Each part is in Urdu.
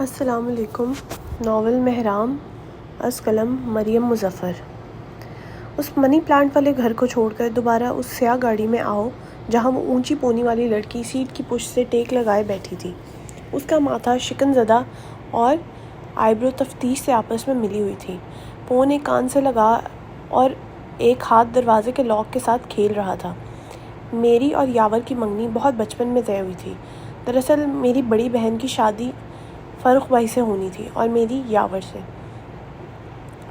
السلام علیکم۔ ناول محرام از قلم مریم مظفر۔ اس منی پلانٹ والے گھر کو چھوڑ کر دوبارہ اس سیاہ گاڑی میں آؤ جہاں وہ اونچی پونی والی لڑکی سیٹ کی پشت سے ٹیک لگائے بیٹھی تھی۔ اس کا ماتھا شکن زدہ اور آئیبرو تفتیش سے آپس میں ملی ہوئی تھی۔ فون ایک کان سے لگا اور ایک ہاتھ دروازے کے لاک کے ساتھ کھیل رہا تھا۔ میری اور یاور کی منگنی بہت بچپن میں طے ہوئی تھی۔ دراصل میری بڑی بہن کی شادی فرخ بھائی سے ہونی تھی اور میری یاور سے۔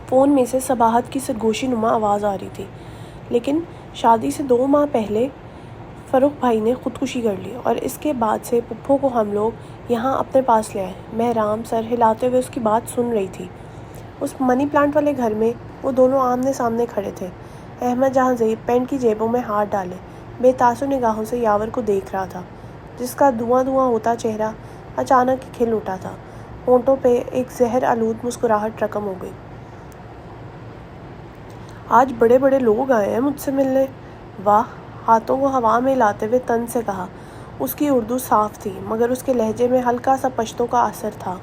فون میں سے صباحت کی سرگوشی نما آواز آ رہی تھی، لیکن شادی سے 2 ماہ پہلے فرخ بھائی نے خودکشی کر لی اور اس کے بعد سے پپھو کو ہم لوگ یہاں اپنے پاس لے آئے۔ محرام سر ہلاتے ہوئے اس کی بات سن رہی تھی۔ اس منی پلانٹ والے گھر میں وہ دونوں آمنے سامنے کھڑے تھے۔ احمد جہاں زیب پینٹ کی جیبوں میں ہاتھ ڈالے بے تاثر نگاہوں سے یاور کو دیکھ رہا تھا، جس کا دھواں ہوتا چہرہ اچانک ہی کھل اٹھا تھا۔ ہونٹوں پہ ایک زہر آلود مسکراہٹ رقم ہو گئی۔ آج بڑے بڑے لوگ آئے ہیں مجھ سے ملنے۔ واہ، ہاتھوں کو ہوا میں ہلاتے ہوئے طنز سے کہا۔ اس کی اردو صاف تھی مگر اس کے لہجے میں ہلکا سا پشتو کا اثر تھا۔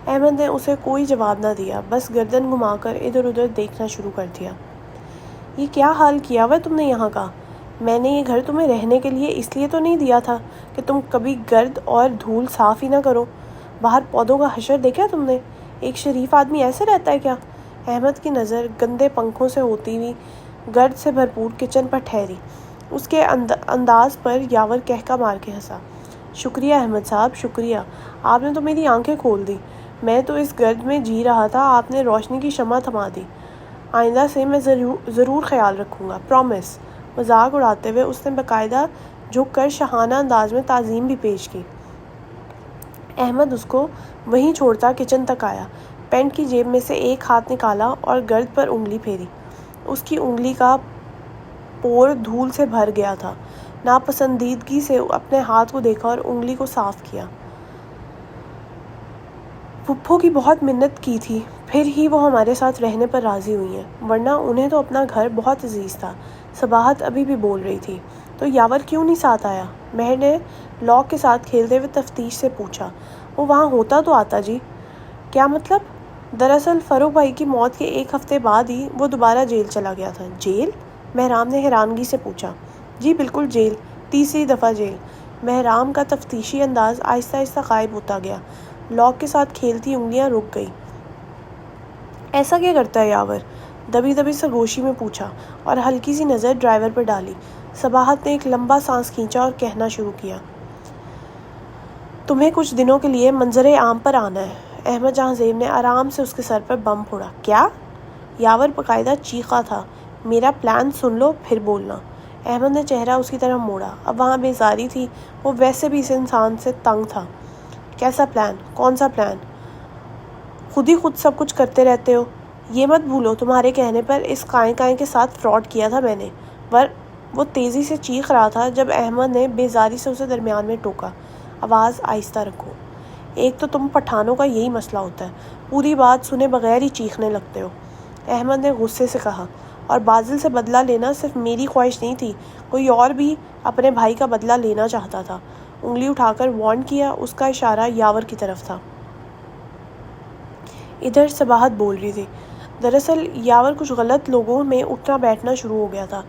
احمد نے اسے کوئی جواب نہ دیا، بس گردن گھما کر ادھر ادھر دیکھنا شروع کر دیا۔ یہ کیا حال کیا ہوا تم نے یہاں کا؟ میں نے یہ گھر تمہیں رہنے کے لیے اس لیے تو نہیں دیا تھا کہ تم کبھی گرد اور دھول صاف ہی نہ کرو۔ باہر پودوں کا حشر دیکھا تم نے؟ ایک شریف آدمی ایسے رہتا ہے کیا؟ احمد کی نظر گندے پنکھوں سے ہوتی ہوئی گرد سے بھرپور کچن پر ٹھہری۔ اس کے انداز پر یاور کہکا مار کے ہنسا۔ شکریہ احمد صاحب، شکریہ، آپ نے تو میری آنکھیں کھول دی۔ میں تو اس گرد میں جی رہا تھا، آپ نے روشنی کی شمع تھما دی۔ آئندہ سے میں ضرور خیال رکھوں گا، پرومس۔ مذاق اڑاتے ہوئے اس نے باقاعدہ جھک کر شاہانہ انداز میں تعظیم بھی پیش کی۔ احمد اس کو وہیں چھوڑتا کچن تک آیا، پینٹ کی جیب میں سے ایک ہاتھ نکالا اور گرد پر انگلی پھیری۔ اس کی انگلی کا پور دھول سے بھر گیا تھا۔ ناپسندیدگی سے اپنے ہاتھ کو دیکھا اور انگلی کو صاف کیا۔ پپھو کی بہت منت کی تھی، پھر ہی وہ ہمارے ساتھ رہنے پر راضی ہوئی ہیں، ورنہ انہیں تو اپنا گھر بہت عزیز تھا۔ صباحت ابھی بھی بول رہی تھی۔ تو یاور کیوں نہیں ساتھ آیا؟ مہر نے لاک کے ساتھ کھیلتے ہوئے تفتیش سے پوچھا۔ وہ وہاں ہوتا تو آتا جی۔ کیا مطلب؟ دراصل فروخ بھائی کی موت کے 1 ہفتے بعد ہی وہ دوبارہ جیل چلا گیا تھا۔ جیل؟ محرام نے حیرانگی سے پوچھا۔ جی بالکل جیل، 3ری دفعہ جیل۔ محرام کا تفتیشی انداز آہستہ آہستہ غائب ہوتا گیا۔ لاک کے ساتھ کھیلتی انگلیاں رک گئی۔ ایسا کیا کرتا ہے یاور؟ دبی دبی سرگوشی میں پوچھا اور ہلکی سی نظر ڈرائیور پر ڈالی۔ صباحت نے ایک لمبا سانس کھینچا اور کہنا شروع کیا۔ تمہیں کچھ دنوں کے لیے منظر عام پر آنا ہے۔ احمد جہاں زیب نے آرام سے اس کے سر پر بم پھوڑا۔ کیا؟ یاور باقاعدہ چیخا تھا۔ میرا پلان سن لو پھر بولنا۔ احمد نے چہرہ اس کی طرف موڑا۔ اب وہاں بیزاری تھی، وہ ویسے بھی اس انسان سے تنگ تھا۔ کیسا پلان؟ کون سا پلان؟ خود ہی خود سب کچھ کرتے رہتے ہو۔ یہ مت بھولو تمہارے کہنے پر اس قائیں قائیں کے ساتھ فراڈ کیا تھا میں نے۔ وہ تیزی سے چیخ رہا تھا جب احمد نے بیزاری سے اسے درمیان میں ٹوکا۔ آواز آہستہ رکھو۔ ایک تو تم پٹھانوں کا یہی مسئلہ ہوتا ہے، پوری بات سنے بغیر ہی چیخنے لگتے ہو۔ احمد نے غصے سے کہا۔ اور بازل سے بدلہ لینا صرف میری خواہش نہیں تھی، کوئی اور بھی اپنے بھائی کا بدلہ لینا چاہتا تھا۔ انگلی اٹھا کر وارن کیا۔ اس کا اشارہ یاور کی طرف تھا۔ ادھر صباحت بول رہی تھی۔ دراصل یاور کچھ غلط لوگوں میں اٹھنا بیٹھنا شروع ہو گیا تھا۔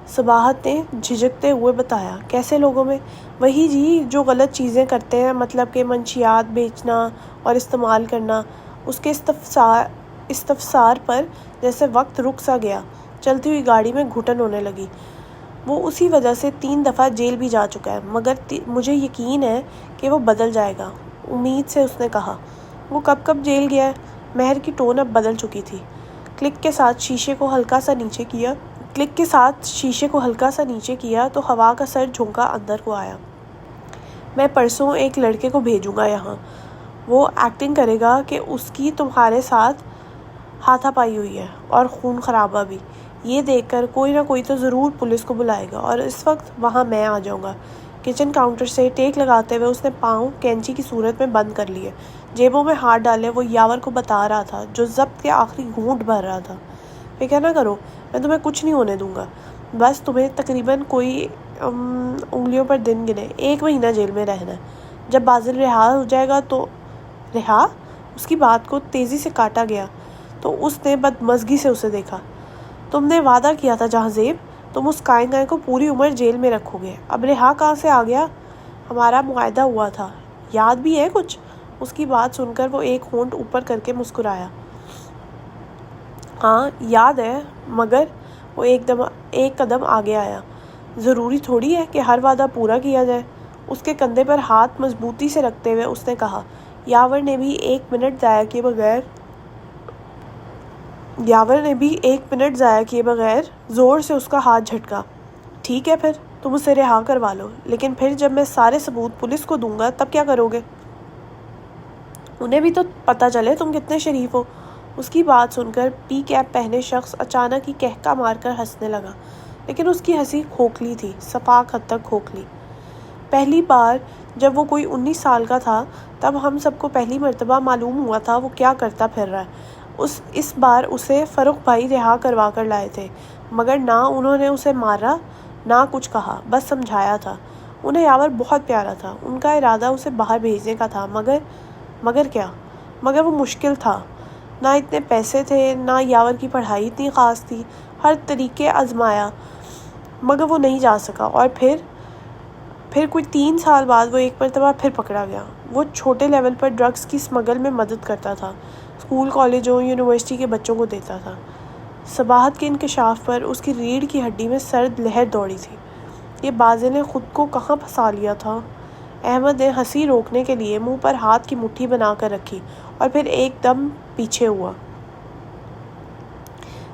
صباحت نے جھجکتے ہوئے بتایا۔ کیسے لوگوں میں؟ وہی جی جو غلط چیزیں کرتے ہیں، مطلب کہ منشیات بیچنا اور استعمال کرنا۔ اس کے استفسار پر جیسے وقت رک سا گیا۔ چلتی ہوئی گاڑی میں گھٹن ہونے لگی۔ وہ اسی وجہ سے 3 دفعہ جیل بھی جا چکا ہے، مگر مجھے یقین ہے کہ وہ بدل جائے گا، امید سے اس نے کہا۔ وہ کب جیل گیا ہے؟ مہر کی ٹون اب بدل چکی تھی۔ کلک کے ساتھ شیشے کو ہلکا سا نیچے کیا تو ہوا کا سر جھونکا اندر کو آیا۔ میں پرسوں ایک لڑکے کو بھیجوں گا یہاں، وہ ایکٹنگ کرے گا کہ اس کی تمہارے ساتھ ہاتھا پائی ہوئی ہے اور خون خرابہ بھی۔ یہ دیکھ کر کوئی نہ کوئی تو ضرور پولیس کو بلائے گا اور اس وقت وہاں میں آ جاؤں گا۔ کچن کاؤنٹر سے ٹیک لگاتے ہوئے اس نے پاؤں کینچی کی صورت میں بند کر لیے۔ جیبوں میں ہاتھ ڈالے وہ یاور کو بتا رہا تھا، جو ضبط کے آخری گھونٹ بھر رہا تھا۔ فکر نہ کرو، میں تمہیں کچھ نہیں ہونے دوں گا، بس تمہیں تقریباً کوئی انگلیوں پر دن گنے 1 مہینہ جیل میں رہنا ہے۔ جب بازل رہا ہو جائے گا تو رہا؟ اس کی بات کو تیزی سے کاٹا گیا تو اس نے بدمزگی سے اسے دیکھا۔ تم نے وعدہ کیا تھا جہانزیب، تم اس کائیں کائیں کو پوری عمر جیل میں رکھو گے، اب رہا کہاں سے آ گیا؟ ہمارا معاہدہ ہوا تھا، یاد بھی ہے کچھ؟ اس کی بات سن کر وہ ایک ہونٹ اوپر کر کے مسکرایا۔ ہاں یاد ہے، مگر وہ ایک قدم آگے آیا۔ ضروری تھوڑی ہے کہ ہر وعدہ پورا کیا جائے۔ اس کے کندھے پر ہاتھ مضبوطی سے رکھتے ہوئے اس نے کہا۔ یاور نے بھی ایک منٹ ضائع کیے بغیر زور سے اس کا ہاتھ جھٹکا۔ ٹھیک ہے، پھر تم اسے رہا کروا لو، لیکن پھر جب میں سارے ثبوت پولیس کو دوں گا تب کیا کرو گے؟ انہیں بھی تو پتہ چلے تم کتنے شریف ہو۔ اس کی بات سن کر پی کیپ پہنے شخص اچانک ہی کہکا مار کر ہنسنے لگا، لیکن اس کی ہنسی کھوکھلی تھی، صفاک حد تک کھوکھلی۔ پہلی بار جب وہ کوئی 19 سال کا تھا تب ہم سب کو پہلی مرتبہ معلوم ہوا تھا وہ کیا کرتا پھر رہا ہے۔ اس بار اسے فروخ بھائی رہا کروا کر لائے تھے، مگر نہ انہوں نے اسے مارا نہ کچھ کہا، بس سمجھایا تھا۔ انہیں یاور بہت پیارا تھا، ان کا ارادہ اسے باہر بھیجنے کا تھا، مگر کیا؟ مگر وہ مشکل تھا۔ نہ اتنے پیسے تھے، نہ یاور کی پڑھائی اتنی خاص تھی۔ ہر طریقے آزمایا مگر وہ نہیں جا سکا، اور پھر کوئی 3 سال بعد وہ ایک مرتبہ پھر پکڑا گیا۔ وہ چھوٹے لیول پر ڈرگز کی اسمگل میں مدد کرتا تھا، اسکول، کالجوں، یونیورسٹی کے بچوں کو دیتا تھا۔ صباحت کے انکشاف پر اس کی ریڑھ کی ہڈی میں سرد لہر دوڑی تھی۔ یہ بازے نے خود کو کہاں پھنسا لیا تھا؟ احمد نے ہنسی روکنے کے لیے منہ پر ہاتھ کی مٹھی بنا کر رکھی اور پھر ایک دم پیچھے ہوا۔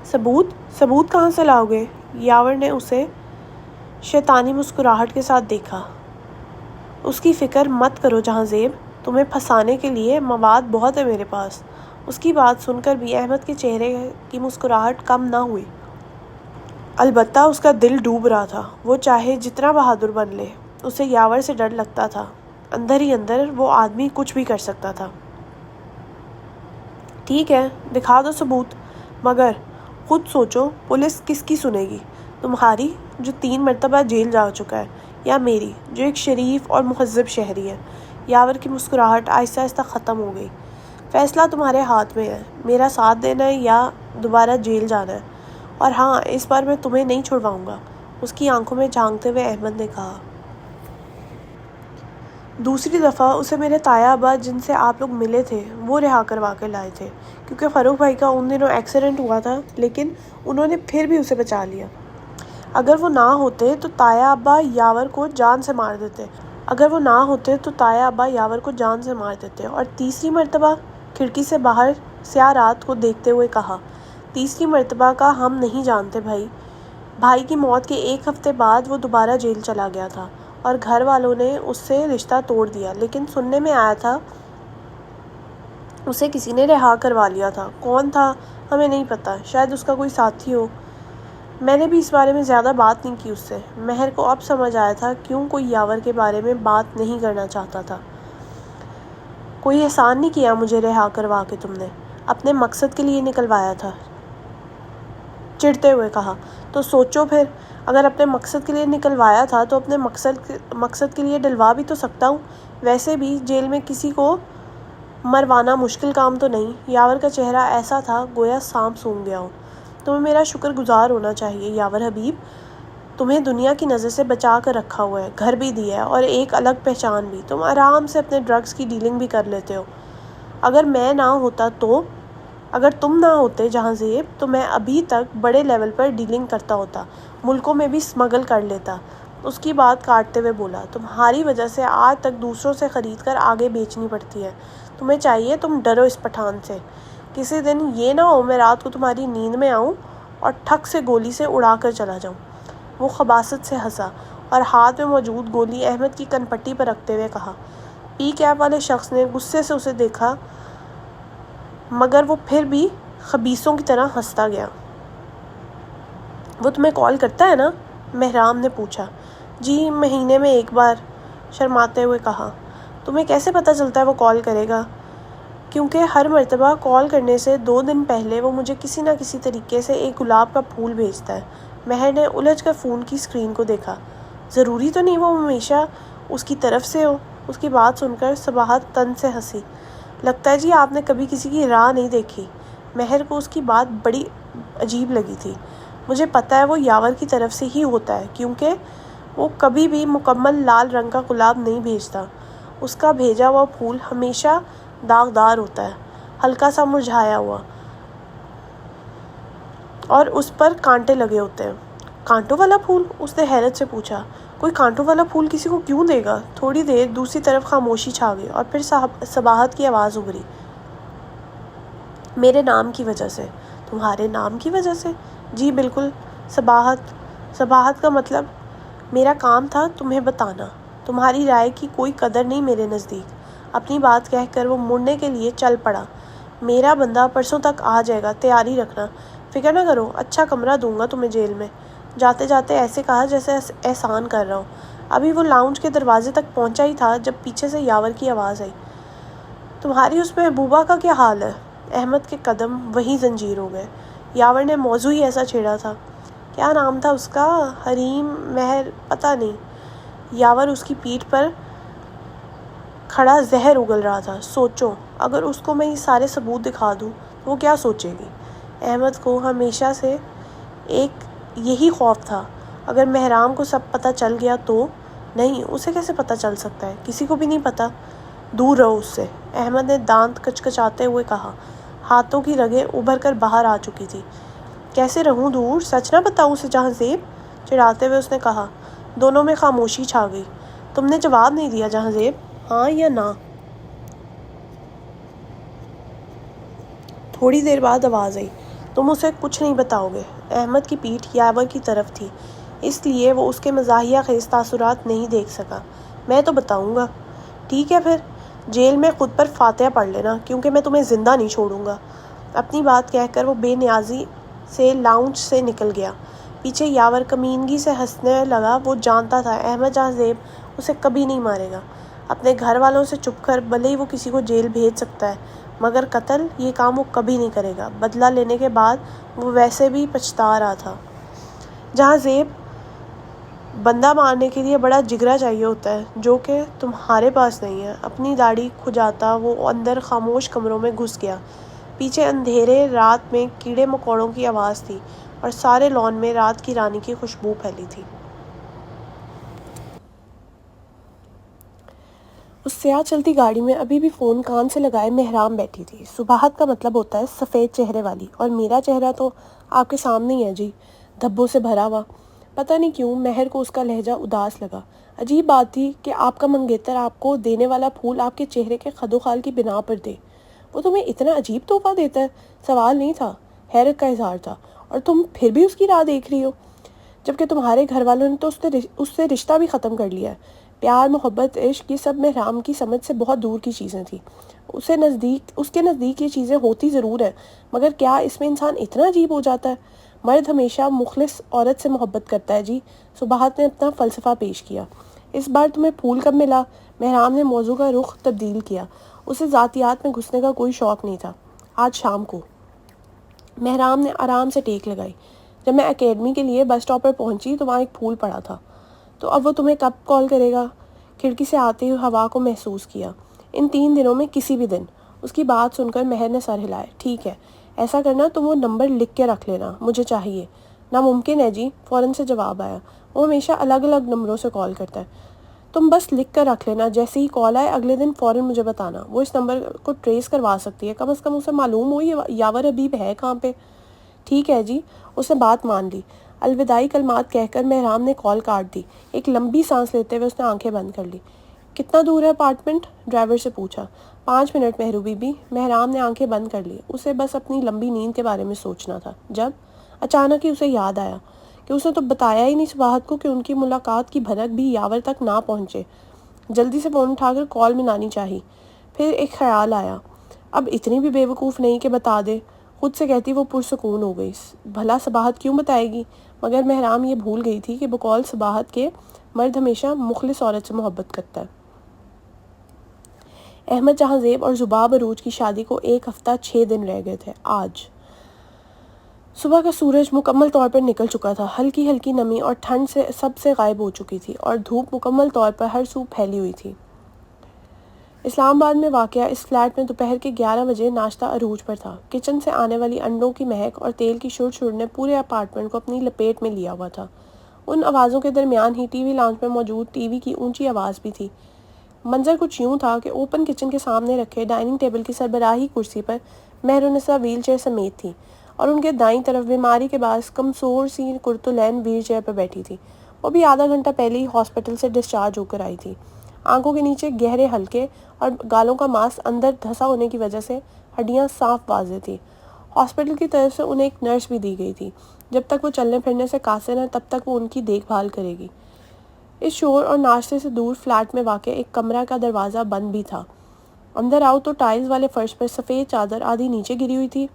ثبوت کہاں سے لاؤ گے؟ یاور نے اسے شیطانی مسکراہٹ کے ساتھ دیکھا۔ اس کی فکر مت کرو جہانزیب، تمہیں پھنسانے کے لیے مواد بہت ہے میرے پاس۔ اس کی بات سن کر بھی احمد کے چہرے کی مسکراہٹ کم نہ ہوئی۔ البتہ اس کا دل ڈوب رہا تھا۔ وہ چاہے جتنا بہادر بن لے، اسے یاور سے ڈر لگتا تھا۔ اندر ہی اندر وہ آدمی کچھ بھی کر سکتا تھا۔ ٹھیک ہے، دکھا دو ثبوت، مگر خود سوچو پولیس کس کی سنے گی؟ تمہاری جو 3 مرتبہ جیل جا چکا ہے، یا میری جو ایک شریف اور مہذب شہری ہے؟ یاور کی مسکراہٹ آہستہ آہستہ ختم ہو گئی۔ فیصلہ تمہارے ہاتھ میں ہے، میرا ساتھ دینا ہے یا دوبارہ جیل جانا ہے، اور ہاں اس بار میں تمہیں نہیں چھڑواؤں گا۔ اس کی آنکھوں میں جھانکتے ہوئے احمد نے کہا۔ دوسری دفعہ اسے میرے تایا ابا جن سے آپ لوگ ملے تھے وہ رہا کروا کر لائے تھے، کیونکہ فروخ بھائی کا ان دنوں ایکسیڈنٹ ہوا تھا، لیکن انہوں نے پھر بھی اسے بچا لیا۔ اگر وہ نہ ہوتے تو تایا ابا یاور کو جان سے مار دیتے۔ اور تیسری مرتبہ؟ کھڑکی سے باہر سیاہ رات کو دیکھتے ہوئے کہا۔ تیسری مرتبہ کا ہم نہیں جانتے بھائی کی موت کے 1 ہفتے بعد وہ دوبارہ جیل چلا گیا تھا اور گھر والوں نے اس سے رشتہ توڑ دیا، لیکن سننے میں آیا تھا اسے کسی نے رہا کروا لیا تھا۔ کون تھا ہمیں نہیں پتا، شاید اس کا کوئی ساتھی ہو۔ میں نے بھی اس بارے میں زیادہ بات نہیں کی اس سے۔ مہر کو اب سمجھ آیا تھا کیوں کوئی یاور کے بارے میں بات نہیں کرنا چاہتا تھا۔ کوئی احسان نہیں کیا مجھے رہا کروا کے تم نے، اپنے مقصد کے لیے نکلوایا تھا، چڑھتے ہوئے کہا۔ تو سوچو پھر، اگر اپنے مقصد کے لیے نکلوایا تھا تو اپنے مقصد کے لیے ڈلوا بھی تو سکتا ہوں۔ ویسے بھی جیل میں کسی کو مروانا مشکل کام تو نہیں۔ یاور کا چہرہ ایسا تھا گویا سانپ سونگھ گیا ہو۔ تمہیں میرا شکر گزار ہونا چاہیے یاور حبیب، تمہیں دنیا کی نظر سے بچا کر رکھا ہوا ہے، گھر بھی دیا ہے اور ایک الگ پہچان بھی۔ تم آرام سے اپنے ڈرگز کی ڈیلنگ بھی کر لیتے ہو۔ اگر تم نہ ہوتے جہانزیب تو میں ابھی تک بڑے لیول پر ڈیلنگ کرتا ہوتا، ملکوں میں بھی اسمگل کر لیتا۔ اس کی بات کاٹتے ہوئے بولا۔ تمہاری وجہ سے آج تک دوسروں سے خرید کر آگے بیچنی پڑتی ہے۔ تمہیں چاہیے تم ڈرو اس پٹھان سے۔ کسی دن یہ نہ ہو میں رات کو تمہاری نیند میں آؤں اور ٹھک سے گولی سے اڑا کر چلا جاؤں۔ وہ خباثت سے ہنسا اور ہاتھ میں موجود گولی احمد کی کن پٹی پر رکھتے ہوئے کہا۔ پی کیپ والے شخص نے غصے سے اسے دیکھا، مگر وہ پھر بھی خبیثوں کی طرح ہنستا گیا۔ وہ تمہیں کال کرتا ہے نا؟ مہرام نے پوچھا۔ جی، مہینے میں 1 بار، شرماتے ہوئے کہا۔ تمہیں کیسے پتہ چلتا ہے وہ کال کرے گا؟ کیونکہ ہر مرتبہ کال کرنے سے 2 دن پہلے وہ مجھے کسی نہ کسی طریقے سے ایک گلاب کا پھول بھیجتا ہے۔ مہر نے الجھ کر فون کی اسکرین کو دیکھا۔ ضروری تو نہیں وہ ہمیشہ اس کی طرف سے ہو؟ اس کی بات سن کر صباحت تن سے ہنسی۔ لگتا ہے جی آپ نے کبھی کسی کی راہ نہیں دیکھی۔ مہر کو اس کی بات بڑی عجیب لگی تھی۔ مجھے پتہ ہے وہ یاور کی طرف سے ہی ہوتا ہے، کیونکہ وہ کبھی بھی مکمل لال رنگ کا گلاب نہیں بھیجتا۔ اس کا بھیجا ہوا پھول ہمیشہ داغدار ہوتا ہے، ہلکا سا مرجھایا ہوا، اور اس پر کانٹے لگے ہوتے ہیں۔ کانٹوں والا پھول؟ اس نے حیرت سے پوچھا۔ کوئی کانٹوں والا پھول کسی کو کیوں دے گا؟ تھوڑی دیر دوسری طرف خاموشی چھا گئی اور پھر صباحت کی آواز ابھری۔ میرے نام کی وجہ سے۔ تمہارے نام کی وجہ سے؟ جی بالکل۔ صباحت کا مطلب میرا کام تھا تمہیں بتانا۔ تمہاری رائے کی کوئی قدر نہیں میرے نزدیک۔ اپنی بات کہہ کر وہ مڑنے کے لیے چل پڑا۔ میرا بندہ پرسوں تک آ جائے گا، تیاری رکھنا۔ فکر نہ کرو، اچھا کمرہ دوں گا تمہیں جیل میں۔ جاتے جاتے ایسے کہا جیسے احسان کر رہا ہوں۔ ابھی وہ لاؤنج کے دروازے تک پہنچا ہی تھا جب پیچھے سے یاور کی آواز آئی۔ تمہاری اس محبوبہ کا کیا حال ہے؟ احمد کے قدم وہیں زنجیر ہو گئے۔ یاور نے موضوع ہی ایسا چھیڑا تھا۔ کیا نام تھا اس کا؟ حریم، مہر، پتہ نہیں۔ یاور اس کی پیٹھ پر کھڑا زہر اگل رہا تھا۔ سوچو، اگر اس کو میں یہ سارے ثبوت دکھا دوں تو وہ کیا سوچے گی؟ احمد کو ہمیشہ سے ایک یہی خوف تھا، اگر مہرام کو سب پتہ چل گیا تو؟ نہیں، اسے کیسے پتہ چل سکتا ہے؟ کسی کو بھی نہیں پتہ۔ دور رہو اس سے، احمد نے دانت کچکچاتے ہوئے کہا۔ ہاتھوں کی رگیں ابھر کر باہر آ چکی تھی۔ کیسے رہوں دور؟ سچ نہ بتاؤں اسے جہاں زیب؟ چڑھاتے ہوئے اس نے کہا۔ دونوں میں خاموشی چھا گئی۔ تم نے جواب نہیں دیا جہاں زیب، ہاں یا نہ؟ تھوڑی دیر بعد آواز آئی۔ تم اسے کچھ نہیں بتاؤ گے؟ احمد کی پیٹھ یاور کی طرف تھی، اس لیے وہ اس کے مزاحیہ خیز تاثرات نہیں دیکھ سکا۔ میں تو بتاؤں گا۔ ٹھیک ہے پھر، جیل میں خود پر فاتحہ پڑھ لینا، کیونکہ میں تمہیں زندہ نہیں چھوڑوں گا۔ اپنی بات کہہ کر وہ بے نیازی سے لاؤنج سے نکل گیا۔ پیچھے یاور کمینگی سے ہنسنے لگا۔ وہ جانتا تھا احمد جہاں زیب اسے کبھی نہیں مارے گا۔ اپنے گھر والوں سے چھپ کر بھلے ہی وہ کسی کو جیل بھیج سکتا ہے، مگر قتل، یہ کام وہ کبھی نہیں کرے گا۔ بدلہ لینے کے بعد وہ ویسے بھی پچھتا رہا تھا۔ جہاں زیب بندہ مارنے کے لیے بڑا جگرا چاہیے ہوتا ہے، جو کہ تمہارے پاس نہیں ہے۔ اپنی داڑھی کھجاتا وہ اندر خاموش کمروں میں گھس گیا۔ پیچھے اندھیرے رات میں کیڑے مکوڑوں کی آواز تھی اور سارے لان میں رات کی رانی کی خوشبو پھیلی تھی۔ اس سیاہ چلتی گاڑی میں ابھی بھی فون کان سے لگائے مہرام بیٹھی تھی۔ صباحت کا مطلب ہوتا ہے سفید چہرے والی، اور میرا چہرہ تو آپ کے سامنے ہی ہے جی، دھبوں سے بھرا ہوا۔ پتہ نہیں کیوں مہر کو اس کا لہجہ اداس لگا۔ عجیب بات تھی کہ آپ کا منگیتر آپ کو دینے والا پھول آپ کے چہرے کے خد و خال کی بنا پر دے۔ وہ تمہیں اتنا عجیب تحفہ دیتا ہے؟ سوال نہیں تھا، حیرت کا اظہار تھا۔ اور تم پھر بھی اس کی راہ دیکھ رہی ہو، جبکہ تمہارے گھر والوں نے تو اس سے رشتہ بھی ختم کر لیا ہے۔ پیار، محبت، عشق، یہ سب مہرام کی سمجھ سے بہت دور کی چیزیں تھیں۔ اس کے نزدیک یہ چیزیں ہوتی ضرور ہیں، مگر کیا اس میں انسان اتنا عجیب ہو جاتا ہے؟ مرد ہمیشہ مخلص عورت سے محبت کرتا ہے جی، صباحت نے اپنا فلسفہ پیش کیا۔ اس بار تمہیں پھول کب ملا؟ مہرام نے موضوع کا رخ تبدیل کیا۔ اسے ذاتیات میں گھسنے کا کوئی شوق نہیں تھا۔ آج شام کو۔ مہرام نے آرام سے ٹیک لگائی۔ جب میں اکیڈمی کے لیے بس اسٹاپ پر پہنچی تو وہاں ایک پھول پڑا تھا۔ تو اب وہ تمہیں کب کال کرے گا؟ کھڑکی سے آتے ہوئے ہوا کو محسوس کیا۔ ان 3 دنوں میں کسی بھی دن۔ اس کی بات سن کر مہر نے سر ہلایا۔ ٹھیک ہے، ایسا کرنا تم وہ نمبر لکھ کے رکھ لینا، مجھے چاہیے۔ ناممکن ہے جی، فوراً سے جواب آیا۔ وہ ہمیشہ الگ الگ نمبروں سے کال کرتا ہے۔ تم بس لکھ کر رکھ لینا، جیسے ہی کال آئے اگلے دن فوراً مجھے بتانا۔ وہ اس نمبر کو ٹریس کروا سکتی ہے، کم از کم اسے معلوم ہو یہ یاور حبیب ہے کہاں پہ۔ ٹھیک ہے جی، اس نے بات مان لی۔ الوداعی کلمات کہہ کر مہرام نے کال کاٹ دی۔ ایک لمبی سانس لیتے ہوئے اس نے آنکھیں بند کر لی۔ کتنا دور ہے اپارٹمنٹ؟ ڈرائیور سے پوچھا۔ 5 منٹ مہرو بی بی۔ مہرام نے آنکھیں بند کر لی۔ اسے بس اپنی لمبی نیند کے بارے میں سوچنا تھا، جب اچانک ہی اسے یاد آیا کہ اس نے تو بتایا ہی نہیں صباحت کو کہ ان کی ملاقات کی بھنک بھی یاور تک نہ پہنچے۔ جلدی سے فون اٹھا کر کال منانی چاہی۔ پھر ایک خیال آیا، اب اتنی بھی بے وقوف نہیں کہ بتا دے۔ خود سے کہتی وہ پرسکون ہو گئی۔ بھلا صباحت کیوں بتائے گی؟ مگر مہرام یہ بھول گئی تھی کہ بقول صباحت کے مرد ہمیشہ مخلص عورت سے محبت کرتا ہے۔ احمد جہاں زیب اور زباب عروج کی شادی کو 1 ہفتہ 6 دن رہ گئے تھے۔ آج صبح کا سورج مکمل طور پر نکل چکا تھا۔ ہلکی ہلکی نمی اور ٹھنڈ سے سب سے غائب ہو چکی تھی، اور دھوپ مکمل طور پر ہر سو پھیلی ہوئی تھی۔ اسلام آباد میں واقع اس فلیٹ میں دوپہر کے 11 بجے ناشتہ عروج پر تھا۔ کچن سے آنے والی انڈوں کی مہک اور تیل کی شڑ نے پورے اپارٹمنٹ کو اپنی لپیٹ میں لیا ہوا تھا۔ ان آوازوں کے درمیان ہی ٹی وی لاؤنج میں موجود ٹی وی کی اونچی آواز بھی تھی۔ منظر کچھ یوں تھا کہ اوپن کچن کے سامنے رکھے ڈائننگ ٹیبل کی سربراہی کرسی پر مہرالنساء ویل چیئر سمیت تھی اور ان کے دائیں طرف بیماری کے باعث کمزور سی کرتلین ویل چیئر پر بیٹھی تھی۔ وہ بھی آدھا گھنٹہ پہلے ہی ہاسپٹل سے ڈسچارج ہو کر آئی تھی۔ آنکھوں کے نیچے گہرے حلقے اور گالوں کا ماس اندر دھسا ہونے کی وجہ سے ہڈیاں صاف واضح تھی۔ ہاسپٹل کی طرف سے انہیں ایک نرس بھی دی گئی تھی۔ جب تک وہ چلنے پھرنے سے قاصر ہیں تب تک وہ ان کی دیکھ بھال کرے گی۔ اس شور اور ناشتے سے دور فلیٹ میں واقع ایک کمرہ کا دروازہ بند بھی تھا۔ اندر آؤ تو ٹائلز والے فرش پر سفید چادر آدھی نیچے گری ہوئی تھی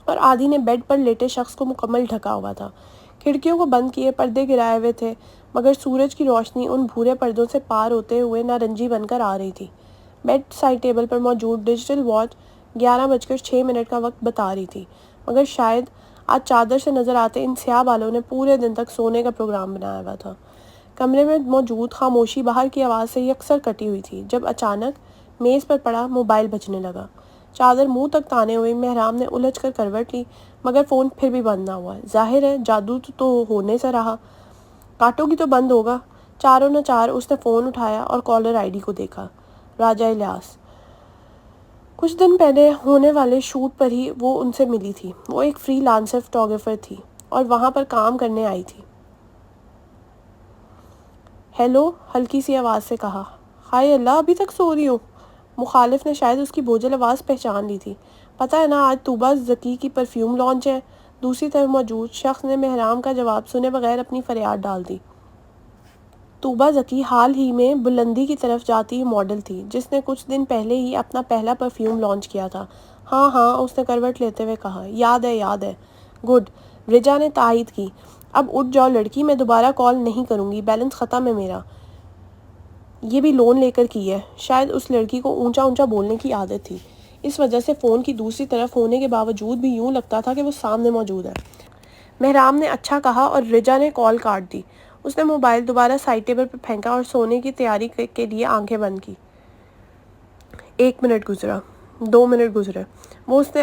اور آدھی نے بیڈ پر لیٹے شخص کو مکمل ڈھکا ہوا تھا۔ کھڑکیوں کو بند کیے پردے گرائے ہوئے تھے، مگر سورج کی روشنی ان بھورے پردوں سے پار ہوتے ہوئے نارنجی بن کر آ رہی تھی۔ بیڈ سائڈ ٹیبل پر موجود ڈیجیٹل واچ 11:06 کا وقت بتا رہی تھی، مگر شاید آج چادر سے نظر آتے ان سیاہ بالوں نے پورے دن تک سونے کا پروگرام بنایا ہوا تھا۔ کمرے میں موجود خاموشی باہر کی آواز سے یکسر کٹی ہوئی تھی جب اچانک میز پر پڑا موبائل بجنے لگا۔ چادر منہ تک تانے ہوئے مہرام نے الجھ کر کروٹ لی، مگر فون پھر بھی بند نہ ہوا۔ ظاہر ہے جادو تو ہونے سے رہا، کاٹو گی تو بند ہوگا۔ چاروں نہ چار اس نے فون اٹھایا اور کالر آئی ڈی کو دیکھا۔ راجہ الیاس۔ کچھ دن پہلے ہونے والے شوٹ پر ہی وہ ان سے ملی تھی۔ وہ ایک فری لانسر فوٹوگرافر تھی اور وہاں پر کام کرنے آئی تھی۔ ہیلو، ہلکی سی آواز سے کہا۔ ہائے اللہ، ابھی تک سو رہی ہو؟ مخالف نے شاید اس کی بوجھل آواز پہچان لی تھی۔ پتہ ہے نا آج طوبہ زکی کی پرفیوم لانچ ہے۔ دوسری طرف موجود شخص نے مہرام کا جواب سنے بغیر اپنی فریاد ڈال دی۔ طوبہ زکی حال ہی میں بلندی کی طرف جاتی ماڈل تھی جس نے کچھ دن پہلے ہی اپنا پہلا پرفیوم لانچ کیا تھا۔ ہاں ہاں، اس نے کروٹ لیتے ہوئے کہا۔ یاد ہے یاد ہے۔ گڈ، رجا نے تائید کی۔ اب اٹھ جاؤ لڑکی، میں دوبارہ کال نہیں کروں گی، بیلنس ختم ہے میرا۔ یہ بھی لون لے کر کی ہے۔ شاید اس لڑکی کو اونچا اونچا بولنے کی عادت تھی، اس وجہ سے فون کی دوسری طرف ہونے کے باوجود بھی یوں لگتا تھا کہ وہ سامنے موجود ہے۔ مہرام نے اچھا کہا اور رجا نے کال کاٹ دی۔ اس نے موبائل دوبارہ سائڈ ٹیبل پر پھینکا اور سونے کی تیاری کے لیے آنکھیں بند کی۔ 1 منٹ گزرا، 2 منٹ گزرے، اس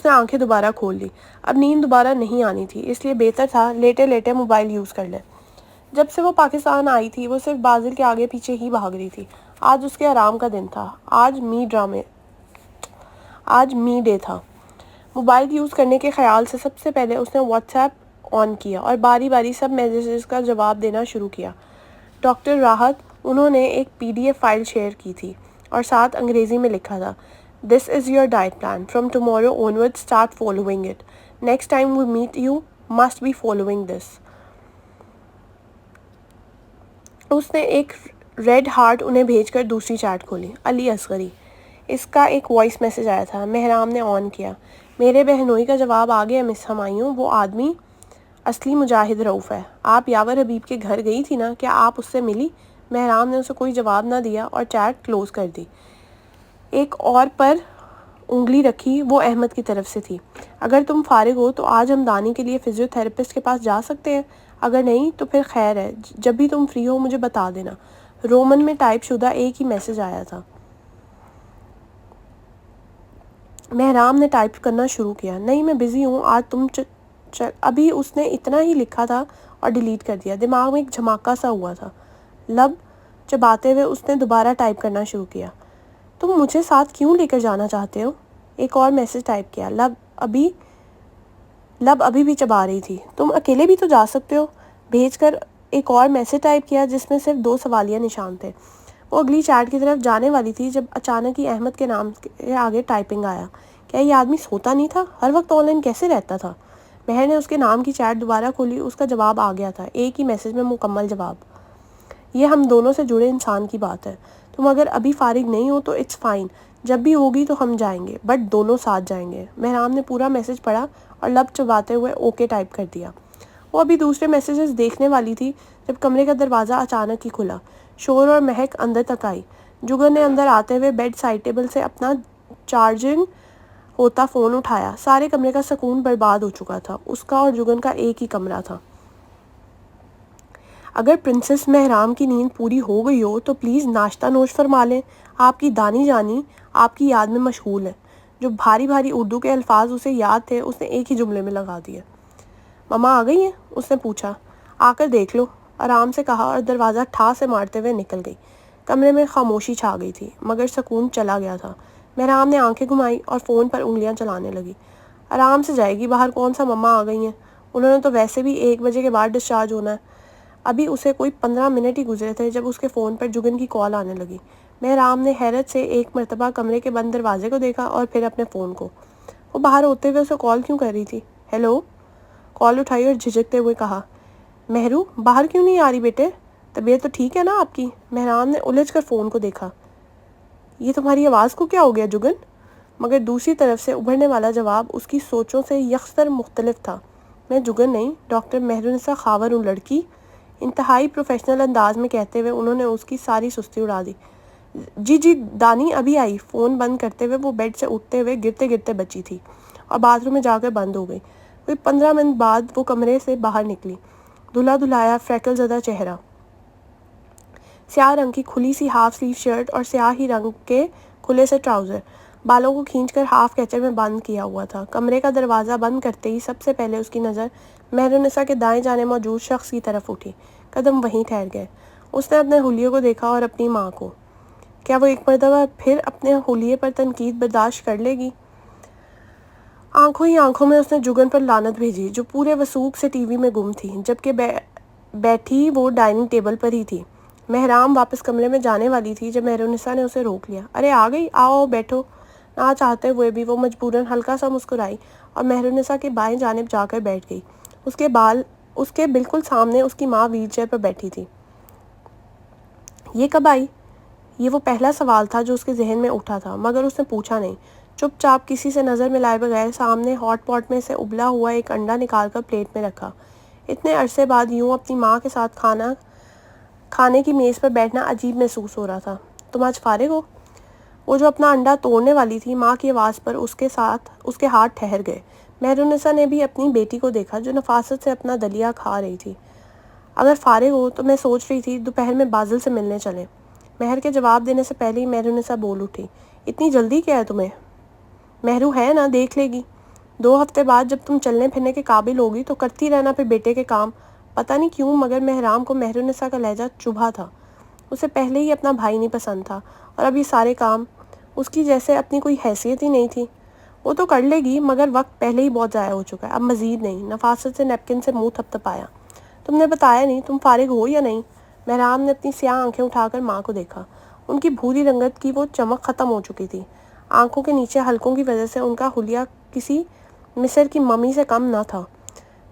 نے آنکھیں دوبارہ کھول لی۔ اب نیند دوبارہ نہیں آنی تھی، اس لیے بہتر تھا لیٹے لیٹے موبائل یوز کر لے۔ جب سے وہ پاکستان آئی تھی وہ صرف بازل کے آگے پیچھے ہی بھاگ رہی تھی۔ آج اس کے آرام کا دن تھا، آج می ڈے تھا۔ موبائل یوز کرنے کے خیال سے سب سے پہلے اس نے واٹس ایپ آن کیا اور باری باری سب میسیجز کا جواب دینا شروع کیا۔ ڈاکٹر راحت، انہوں نے ایک PDF فائل شیئر کی تھی اور ساتھ انگریزی میں لکھا تھا، "This is your diet plan. From tomorrow onwards start following it. Next time we meet you must be following this." اس نے ایک ریڈ ہارٹ انہیں بھیج کر دوسری چیٹ کھولی۔ علی اصغری، اس کا ایک وائس میسج آیا تھا۔ مہرام نے آن کیا۔ میرے بہنوئی کا جواب آ گیا مس ہمایوں، وہ آدمی اصلی مجاہد رؤوف ہے۔ آپ یاور حبیب کے گھر گئی تھی نا، کیا آپ اس سے ملی؟ مہرام نے اسے کوئی جواب نہ دیا اور چیٹ کلوز کر دی۔ ایک اور پر انگلی رکھی، وہ احمد کی طرف سے تھی۔ اگر تم فارغ ہو تو آج ہم دانی کے لیے فزیو تھراپسٹ کے پاس جا سکتے ہیں، اگر نہیں تو پھر خیر ہے، جب بھی تم فری ہو مجھے بتا دینا۔ رومن میں ٹائپ شدہ ایک ہی میسج آیا تھا۔ مہرام نے ٹائپ کرنا شروع کیا۔ نہیں میں بزی ہوں آج، تم ابھی اس نے اتنا ہی لکھا تھا اور ڈیلیٹ کر دیا۔ دماغ میں ایک جھماکا سا ہوا تھا۔ لب چباتے ہوئے اس نے دوبارہ ٹائپ کرنا شروع کیا۔ تم مجھے ساتھ کیوں لے کر جانا چاہتے ہو؟ ایک اور میسج ٹائپ کیا۔ لب ابھی بھی چبا رہی تھی۔ تم اکیلے بھی تو جا سکتے ہو، بھیج کر ایک اور میسج ٹائپ کیا جس میں صرف 2 سوالیہ نشان تھے۔ وہ اگلی چیٹ کی طرف جانے والی تھی جب اچانک ہی احمد کے نام کے آگے ٹائپنگ آیا۔ کیا یہ آدمی سوتا نہیں تھا؟ ہر وقت آن لائن کیسے رہتا تھا؟ مہر نے اس کے نام کی چیٹ دوبارہ کھولی، اس کا جواب آ گیا تھا، ایک ہی میسج میں مکمل جواب۔ یہ ہم دونوں سے جڑے انسان کی بات ہے، تم اگر ابھی فارغ نہیں ہو تو اٹس فائن، جب بھی ہوگی تو ہم جائیں گے، بٹ دونوں ساتھ جائیں گے۔ مہرام نے پورا میسج پڑھا اور لب چباتے ہوئے اوکے ٹائپ کر دیا۔ وہ ابھی دوسرے میسیجز دیکھنے والی تھی جب کمرے کا دروازہ اچانک ہی کھلا۔ شور اور مہک اندر تک آئی۔ جگن نے اندر آتے ہوئے بیڈ سائڈ ٹیبل سے اپنا چارجنگ ہوتا فون اٹھایا۔ سارے کمرے کا سکون برباد ہو چکا تھا، اس کا اور جگن کا ایک ہی کمرہ تھا۔ اگر پرنسس مہرام کی نیند پوری ہو گئی ہو تو پلیز ناشتہ نوش فرما لیں، آپ کی دانی جانی آپ کی یاد میں مشغول ہے۔ جو بھاری بھاری اردو کے الفاظ اسے یاد تھے اس نے ایک ہی جملے میں لگا دیے۔ مما آ گئی ہیں؟ اس نے پوچھا۔ آ کر دیکھ لو، آرام سے کہا اور دروازہ ٹھا سے مارتے ہوئے نکل گئی۔ کمرے میں خاموشی چھا گئی تھی مگر سکون چلا گیا تھا۔ مہرام نے آنکھیں گھمائی اور فون پر انگلیاں چلانے لگی۔ آرام سے جائے گی باہر، کون سا مما آ گئی ہیں، انہوں نے تو ویسے بھی 1 بجے کے بعد ڈسچارج ہونا ہے۔ ابھی اسے کوئی 15 منٹ ہی گزرے تھے جب اس کے فون پر جگن کی کال آنے لگی۔ مہرام نے حیرت سے ایک مرتبہ کمرے کے بند دروازے کو دیکھا اور پھر اپنے فون کو۔ وہ باہر ہوتے ہوئے اسے کال کیوں کر رہی تھی؟ ہیلو؟ کال اٹھائی اور جھجکتے ہوئے کہا، مہرو باہر کیوں نہیں آ رہی بیٹے؟ طبیعت تو ٹھیک ہے نا آپ کی؟ مہرام نے الجھ کر فون کو دیکھا۔ یہ تمہاری آواز کو کیا ہو گیا جگن؟ مگر دوسری طرف سے ابھرنے والا جواب اس کی سوچوں سے یکسر مختلف تھا۔ میں جگن نہیں، ڈاکٹر مہرونسا خاور ہوں لڑکی۔ انتہائی پروفیشنل انداز میں کہتے ہوئے انہوں نے اس کی ساری سستی اڑا دی۔ جی دانی ابھی آئی۔ فون بند کرتے ہوئے وہ بیڈ سے اٹھتے ہوئے گرتے گرتے بچی تھی اور باتھ روم میں جا کر بند ہو گئی۔ کوئی 15 منٹ بعد وہ کمرے سے باہر نکلی۔ دھلا دھلایا فریکل زدہ چہرہ، سیاہ رنگ کی کھلی سی ہاف سلیو شرٹ اور سیاہ ہی رنگ کے کھلے سے ٹراؤزر، بالوں کو کھینچ کر ہاف کیچر میں بند کیا ہوا تھا۔ کمرے کا دروازہ بند کرتے ہی سب سے پہلے اس کی نظر مہرونسا کے دائیں جانے موجود شخص کی طرف اٹھی۔ قدم وہیں ٹھہر گئے۔ اس نے اپنے حلیے کو دیکھا اور اپنی ماں کو۔ کیا وہ ایک مرتبہ پھر اپنے حلیے پر تنقید برداشت کر لے گی؟ آنکھوں ہی آنکھوں میں اس نے جگن پر لعنت بھیجی جو پورے وثوق سے ٹی وی میں گم تھی، جبکہ بیٹھی وہ ڈائننگ ٹیبل پر ہی تھی۔ مہرام واپس کمرے میں جانے والی تھی جب مہرونسا نے اسے روک لیا۔ ارے آ گئی، آؤ بیٹھو۔ نہ چاہتے ہوئے بھی وہ مجبوراً ہلکا سا مسکرائی اور مہرونسا کی بائیں جانب جا کر بیٹھ گئی۔ اس کے بالکل سامنے اس کی ماں وہیل چیئر پر بیٹھی تھی۔ یہ کب آئی؟ یہ وہ پہلا سوال تھا جو اس کے ذہن میں اٹھا تھا مگر اس نے پوچھا نہیں۔ چپ چاپ کسی سے نظر ملائے بغیر سامنے ہاٹ پاٹ میں سے ابلا ہوا ایک انڈا نکال کر پلیٹ میں رکھا۔ اتنے عرصے بعد یوں اپنی ماں کے ساتھ کھانے کی میز پر بیٹھنا عجیب محسوس ہو رہا تھا۔ تم آج فارغ ہو؟ وہ جو اپنا انڈا توڑنے والی تھی، ماں کی آواز پر اس کے ہاتھ ٹھہر گئے۔ مہرونسا نے بھی اپنی بیٹی کو دیکھا جو نفاست سے اپنا دلیا کھا رہی تھی۔ اگر فارغ ہو تو میں سوچ رہی تھی دوپہر میں بازل سے ملنے چلیں۔ مہر کے جواب دینے سے پہلے ہی مہرونسا بول اٹھی، اتنی جلدی کیا ہے تمہیں؟ مہرو ہے نا، دیکھ لے گی۔ 2 ہفتے بعد جب تم چلنے پھرنے کے قابل ہوگی تو کرتی رہنا پھر بیٹے کے کام۔ پتہ نہیں کیوں مگر مہرام کو مہرونسا کا لہجہ چبھا تھا۔ اسے پہلے ہی اپنا بھائی نہیں پسند تھا اور اب یہ سارے کام اس کی جیسے اپنی کوئی حیثیت ہی نہیں تھی۔ وہ تو کر لے گی مگر وقت پہلے ہی بہت ضائع ہو چکا ہے، اب مزید نہیں۔ نفاست سے نیپکن سے منہ تھپتھپایا۔ تم نے بتایا نہیں، تم فارغ ہو یا نہیں؟ مہرام نے اپنی سیاہ آنکھیں اٹھا کر ماں کو دیکھا۔ ان کی بھوری رنگت کی وہ چمک ختم ہو چکی تھی۔ آنکھوں کے نیچے حلقوں کی وجہ سے ان کا حلیہ کسی مصر کی ممی سے کم نہ تھا۔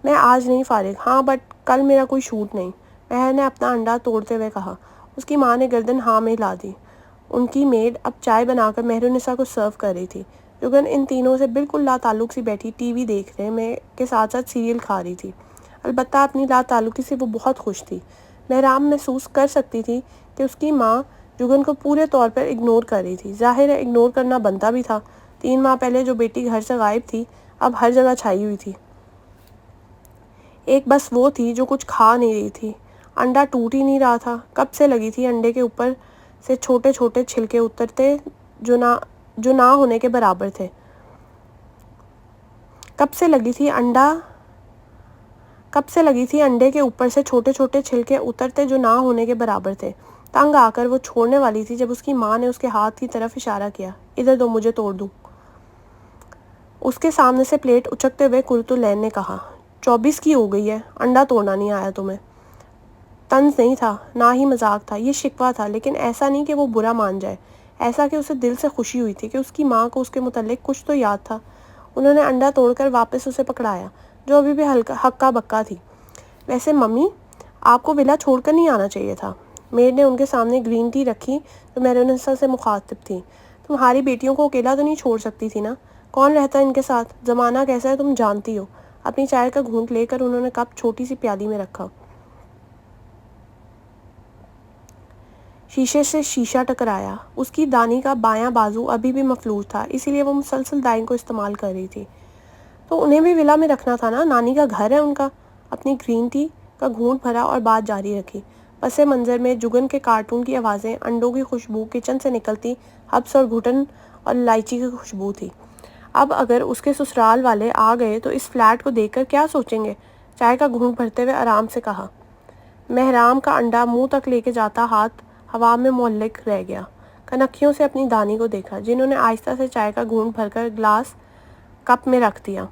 میں آج نہیں فارغ، ہاں بٹ کل میرا کوئی شوٹ نہیں، مہر نے اپنا انڈا توڑتے ہوئے کہا۔ اس کی ماں نے گردن ہاں میں ہلا دی۔ ان کی میڈ اب چائے بنا کر مہرونسا کو سرو کر رہی تھی۔ جگن ان تینوں سے بالکل لا تعلق سی بیٹھی ٹی وی دیکھنے میں کے ساتھ ساتھ سیریل کھا رہی تھی۔ البتہ اپنی لا تعلقی سے وہ بہت خوش تھی۔ مہرام محسوس کر سکتی تھی کہ اس کی ماں جگن کو پورے طور پر اگنور کر رہی تھی۔ ظاہر ہے اگنور کرنا بنتا بھی تھا۔ 3 ماہ پہلے جو بیٹی گھر سے غائب تھی اب ہر جگہ چھائی ہوئی تھی۔ ایک بس وہ تھی جو کچھ کھا نہیں رہی تھی۔ انڈا ٹوٹ ہی نہیں رہا تھا۔ کب سے لگی تھی انڈے کے اوپر سے چھوٹے چھوٹے چھلکے اترتے جو نہ ہونے کے برابر تھے۔ کب سے لگی تھی انڈے کے اوپر سے چھوٹے چھوٹے چھلکے اترتے جو نہ ہونے کے برابر تھے۔ تنگ آ کر وہ چھوڑنے والی تھی جب اس کی ماں نے اس کے ہاتھ کی طرف اشارہ کیا۔ ادھر دو، مجھے توڑ دوں۔ اس کے سامنے سے پلیٹ اچکتے ہوئے کرتلین نے کہا، 24 کی ہو گئی ہے، انڈا توڑنا نہیں آیا تمہیں؟ طنز نہیں تھا، نہ ہی مذاق تھا، یہ شکوہ تھا، لیکن ایسا نہیں کہ وہ برا مان جائے، ایسا کہ اسے دل سے خوشی ہوئی تھی کہ اس کی ماں کو اس کے متعلق کچھ تو یاد تھا۔ انہوں نے انڈا توڑ کر واپس اسے پکڑایا جو ابھی بھی ہکا بکا تھی۔ ویسے ممی، آپ کو ولا چھوڑ کر نہیں آنا چاہیے تھا۔ میڈ نے ان کے سامنے گرین ٹی رکھی جو مہرونسا سے مخاطب تھی۔ تمہاری بیٹیوں کو اکیلا تو نہیں چھوڑ سکتی تھی نا؟ کون رہتا ہے ان کے ساتھ؟ زمانہ کیسا ہے تم جانتی ہو۔ اپنی چائے کا گھونٹ لے کر انہوں نے کپ چھوٹی سی پیالی میں رکھا۔ شیشے سے شیشہ ٹکرایا۔ اس کی دانی کا بایاں بازو ابھی بھی مفلوج تھا، اسی لیے وہ مسلسل دائیں کو استعمال کر رہی تھی۔ تو انہیں بھی ولا میں رکھنا تھا نا، نانی کا گھر ہے ان کا۔ اپنی گرین ٹی کا گھونٹ بھرا اور بات جاری رکھی۔ پس منظر میں جگن کے کارٹون کی آوازیں، انڈوں کی خوشبو، کچن سے نکلتی ہبس اور گھٹن اور الائچی کی خوشبو تھی۔ اب اگر اس کے سسرال والے آ گئے تو اس فلیٹ کو دیکھ کر کیا سوچیں گے؟ چائے کا گھونٹ بھرتے ہوئے آرام سے کہا۔ مہرام کا انڈا منہ تک لے کے جاتا ہاتھ ہوا میں معلق رہ گیا۔ کنکھیوں سے اپنی دانی کو دیکھا، جنہوں نے آہستہ سے چائے کا گھونٹ بھر کر گلاس کپ میں رکھ دیا۔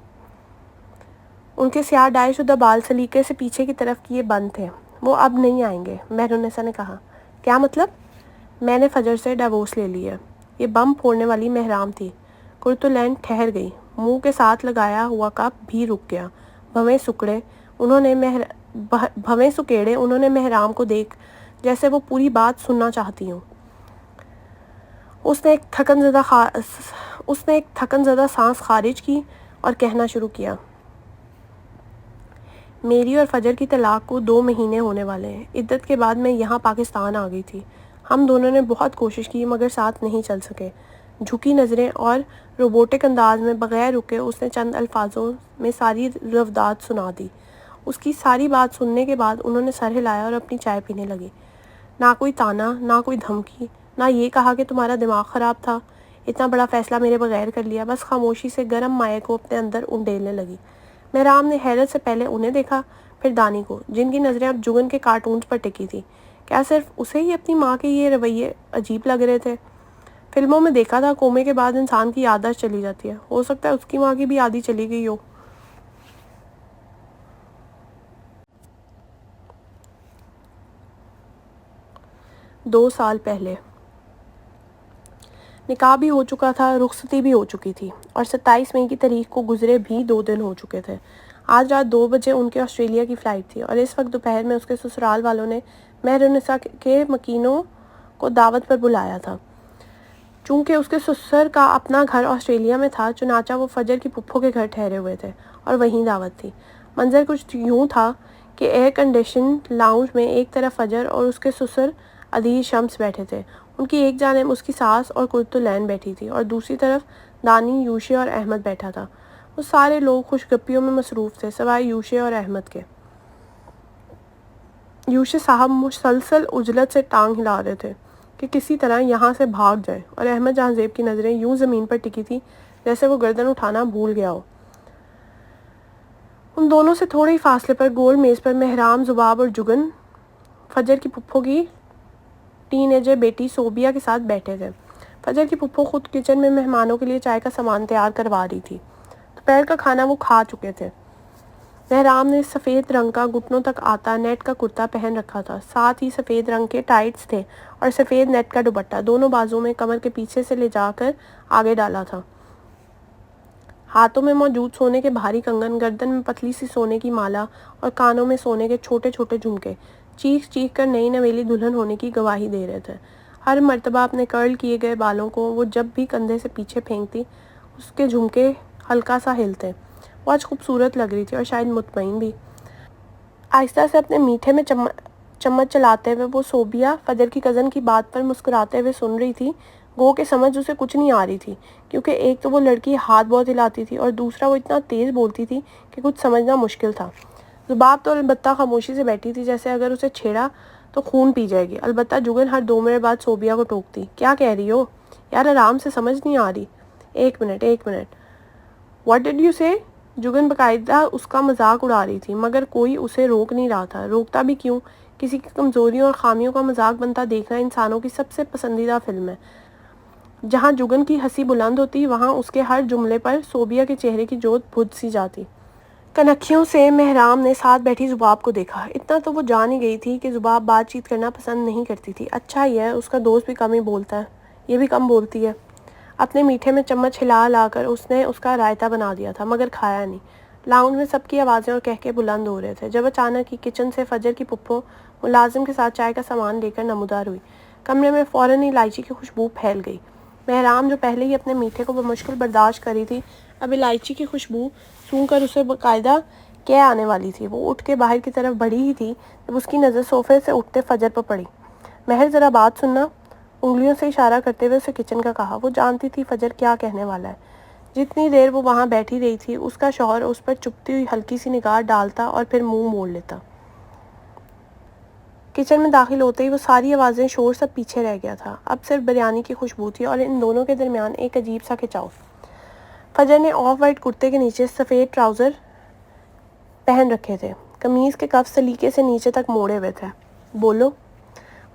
ان کے سیاہ ڈائی شدہ بال سلیقے سے پیچھے کی طرف کیے بند تھے۔ وہ اب نہیں آئیں گے، مہرونیسا نے کہا۔ کیا مطلب؟ میں نے فجر سے ڈیورس لے لی ہے۔ یہ بم پھوڑنے والی مہرام تھی۔ کرتولین ٹھہر گئی، منہ کے ساتھ لگایا ہوا کپ بھی رک گیا۔ بھویں سکیڑے انہوں نے مہرام کو دیکھ جیسے وہ پوری بات سننا چاہتی ہوں۔ اس نے ایک تھکن زدہ سانس خارج کی اور کہنا شروع کیا۔ میری اور فجر کی طلاق کو 2 مہینے ہونے والے ہیں۔ عدت کے بعد میں یہاں پاکستان آ گئی تھی۔ ہم دونوں نے بہت کوشش کی مگر ساتھ نہیں چل سکے۔ جھکی نظریں اور روبوٹک انداز میں بغیر رکے اس نے چند الفاظوں میں ساری روادات سنا دی۔ اس کی ساری بات سننے کے بعد انہوں نے سر ہلایا اور اپنی چائے پینے لگی۔ نہ کوئی طعنہ، نہ کوئی دھمکی، نہ یہ کہا کہ تمہارا دماغ خراب تھا، اتنا بڑا فیصلہ میرے بغیر کر لیا۔ بس خاموشی سے گرم مائع کو اپنے اندر انڈیلنے لگی۔ مہرام نے حیرت سے پہلے انہیں دیکھا، پھر دانی کو، جن کی نظریں اب جگن کے کارٹونز پر ٹکی تھی۔ کیا صرف اسے ہی اپنی ماں کے یہ رویے عجیب لگ رہے تھے؟ فلموں میں دیکھا تھا کومے کے بعد انسان کی یادداشت چلی جاتی ہے، ہو سکتا ہے اس کی ماں کی بھی آدھی چلی گئی ہو۔ 2 سال پہلے نکاح بھی ہو چکا تھا، رخصتی بھی ہو چکی تھی، اور 27 مئی کی تاریخ کو گزرے بھی 2 دن ہو چکے تھے۔ آج رات 2 بجے ان کے آسٹریلیا کی فلائٹ تھی، اور اس وقت دوپہر میں اس کے سسرال والوں نے مہرونیسا کے مکینوں کو دعوت پر بلایا تھا۔ چونکہ اس کے سسر کا اپنا گھر آسٹریلیا میں تھا، چنانچہ وہ فجر کی پھپھو کے گھر ٹھہرے ہوئے تھے اور وہیں دعوت تھی۔ منظر کچھ یوں تھا کہ ایئر کنڈیشن لاؤنج میں ایک طرف فجر اور اس کے سسر عزیز شمس بیٹھے تھے۔ ان کی ایک جانب اس کی ساس اور کرتولین بیٹھی تھی اور دوسری طرف دانی، یوشے اور احمد بیٹھا تھا۔ وہ سارے لوگ خوش گپیوں میں مصروف تھے سوائے یوشے اور احمد کے۔ یوشے صاحب مسلسل عجلت سے ٹانگ ہلا رہے تھے کہ کسی طرح یہاں سے بھاگ جائیں، اور احمد جہاں زیب کی نظریں یوں زمین پر ٹکی تھی جیسے وہ گردن اٹھانا بھول گیا ہو۔ ان دونوں سے تھوڑے ہی فاصلے پر گول میز پر مہرام، زباب اور جگن فجر کی پھپھو کی ٹین ایجر بیٹی صوبیہ کے ساتھ بیٹھے تھے۔ فجر کی پھپھو خود کچن میں مہمانوں کے لیے چائے کا سامان تیار کروا رہی تھی۔ دوپہر کا کھانا وہ کھا چکے تھے۔ مہرام نے سفید رنگ کا گھٹنوں تک آتا نیٹ کا کرتا پہن رکھا تھا، ساتھ ہی سفید رنگ کے ٹائٹس تھے اور سفید نیٹ کا دوپٹہ دونوں بازوں میں کمر کے پیچھے سے لے جا کر آگے ڈالا تھا۔ ہاتھوں میں موجود سونے کے بھاری کنگن، گردن میں پتلی سی سونے کی مالا اور کانوں میں سونے کے چھوٹے چھوٹے جھمکے چیخ چیخ کر نئی نویلی دلہن ہونے کی گواہی دے رہے تھے۔ ہر مرتبہ اپنے کرل کیے گئے بالوں کو وہ جب بھی کندھے سے پیچھے پھینکتی، اس کے جھمکے ہلکا سا ہلتے۔ وہ آج خوبصورت لگ رہی تھی اور شاید مطمئن بھی۔ آہستہ سے اپنے میٹھے میں چمچ چلاتے ہوئے وہ صوبیہ فجر کی کزن کی بات پر مسکراتے ہوئے سن رہی تھی، گو کہ سمجھ اسے کچھ نہیں آ رہی تھی، کیونکہ ایک تو وہ لڑکی ہاتھ بہت ہلاتی تھی اور دوسرا وہ اتنا تیز بولتی تھی کہ کچھ سمجھنا مشکل تھا۔ زباب تو البتہ خاموشی سے بیٹھی تھی، جیسے اگر اسے چھیڑا تو خون پی جائے گی۔ البتہ جگن ہر 2 منٹ بعد صوبیہ کو ٹوکتی، کیا کہہ رہی ہو یار، آرام سے، سمجھ نہیں آ رہی۔ ایک منٹ واٹ ڈڈ یو سے؟ جگن باقاعدہ اس کا مذاق اڑا رہی تھی، مگر کوئی اسے روک نہیں رہا تھا۔ روکتا بھی کیوں؟ کسی کی کمزوریوں اور خامیوں کا مذاق بنتا دیکھنا انسانوں کی سب سے پسندیدہ فلم ہے۔ جہاں جگن کی ہنسی بلند ہوتی، وہاں اس کے ہر جملے پر صوبیہ کے چہرے کی جوت بجھ سی جاتی۔ کنکھیوں سے مہرام نے ساتھ بیٹھی زباب کو دیکھا۔ اتنا تو وہ جان ہی گئی تھی کہ زباب بات چیت کرنا پسند نہیں کرتی تھی۔ اچھا ہی ہے، اس کا دوست بھی کم ہی بولتا ہے، یہ بھی کم بولتی ہے۔ اپنے میٹھے میں چمچ ہلا کر اس نے اس کا رائتا بنا دیا تھا، مگر کھایا نہیں۔ لاؤنج میں سب کی آوازیں اور کہکے بلند ہو رہے تھے جب اچانک ہی کچن سے فجر کی پھپھو ملازم کے ساتھ چائے کا سامان لے کر نمودار ہوئی۔ کمرے میں فوراً ہی الائچی کی خوشبو پھیل گئی۔ مہرام جو پہلے ہی اپنے میٹھے کو بمشکل برداشت کری تھی، اب الائچی کی خوشبو سونگھ کر اسے باقاعدہ کہہ آنے والی تھی۔ وہ اٹھ کے باہر کی طرف بڑھی ہی تھی جب اس کی نظر صوفے سے اٹھتے فجر پر پڑی۔ مہر ذرا بات سننا، انگلیوں سے اشارہ کرتے ہوئے اسے کچن کا کہا۔ وہ جانتی تھی فجر کیا کہنے والا ہے۔ جتنی دیر وہ وہاں بیٹھی رہی تھی، اس کا شوہر اس پر چپتی ہوئی ہلکی سی نگاہ ڈالتا اور پھر منہ موڑ لیتا۔ کچن میں داخل ہوتے ہی وہ ساری آوازیں، شور سب پیچھے رہ گیا تھا۔ اب صرف بریانی کی خوشبو تھی اور ان دونوں کے درمیان ایک عجیب سا کھچاؤ۔ فجر نے آف وائٹ کرتے کے نیچے سفید ٹراؤزر پہن رکھے تھے، قمیض کے کف سلیقے سے نیچے تک موڑے ہوئے تھے۔ بولو۔